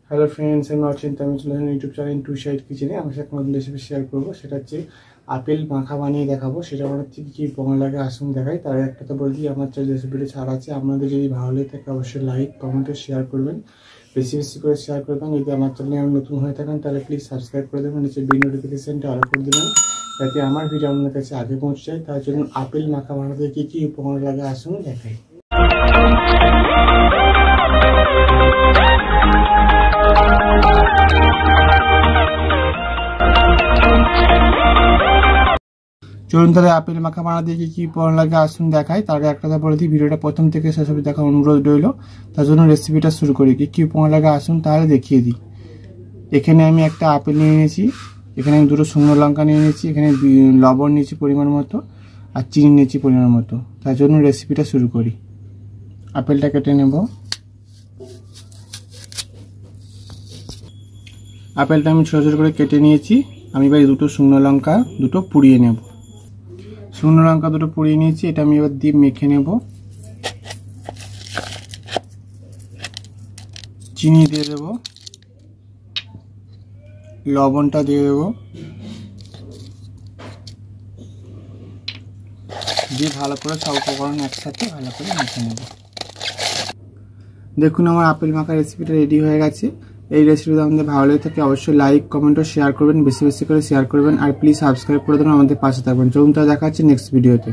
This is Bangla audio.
হ্যালো ফ্রেন্ডস, আমি অচিন্তা। আমি চলে আসলাম ইউটিউব চ্যানেল টু সাইড কিচেনে। আমার সাথে নতুন রেসিপি শেয়ার করবো। সেটা হচ্ছে আপেল মাখা বানিয়ে দেখাবো। সেটা বানাতে কী উপকরণ লাগে আসুন দেখাই। তার একটা তো বলছি, আমার চ্যানেল রেসিপিটা ছাড় আছে। আপনাদের যদি ভালো লাগে থাকে অবশ্যই লাইক কমেন্টে শেয়ার করবেন, বেশি বেশি করে শেয়ার করবেন। যদি আমার চ্যানেলে নতুন হয়ে থাকেন তাহলে প্লিজ সাবস্ক্রাইব করে দেবেন, নিচে বেল নোটিফিকেশনটা অল করে দেবেন যাতে আমার ভিডিও আপনার কাছে আগে পৌঁছে যায়। তার জন্য আপেল মাখা বানাতে কী উপকরণ লাগে আসুন দেখাই। চলুন তাহলে আপেল মাখা বানাতে কী উপকরণ লাগে আসুন দেখাই। তার আগে একটা কথা বলে দিই, ভিডিওটা প্রথম থেকে শেষ অবধি দেখার অনুরোধ রইল। তার জন্য রেসিপিটা শুরু করি। কী উপকরণ লাগে আসুন তাহলে দেখিয়ে দিই। এখানে আমি একটা আপেল নিয়ে নিয়েছি, এখানে আমি দুটো শুকনো লঙ্কা নিয়ে নিয়েছি, এখানে লবণ নিয়েছি পরিমাণ মতো, আর চিনি নিয়েছি পরিমাণ মতো। তার জন্য রেসিপিটা শুরু করি। আপেলটা কেটে নেব। আপেলটা আমি ছোটো ছোটো করে কেটে নিয়েছি। আমি এবার দুটো শুকনো লঙ্কা দুটো পুড়িয়ে নেব। শুকনো লঙ্কা দুটো পুড়িয়ে নিয়েছি, এটা আমি এবার দিয়ে মেখে নেব। চিনি দিয়ে দেব, লবণটা দিয়ে দেব, দিয়ে ভালো করে সব উপকরণ একসাথে ভালো করে মেখে নেব। দেখুন আমার আপেল মাখা রেসিপিটা রেডি হয়ে গেছে। এই রেসিপিটা আমাদের ভালো লেগে থাকে অবশ্যই লাইক কমেন্ট ও শেয়ার করবেন, বেশি বেশি করে শেয়ার করবেন, আর প্লিজ সাবস্ক্রাইব করে দেবেন, আমাদের পাশে থাকবেন। চলুন তা দেখা হচ্ছে নেক্সট ভিডিওতে।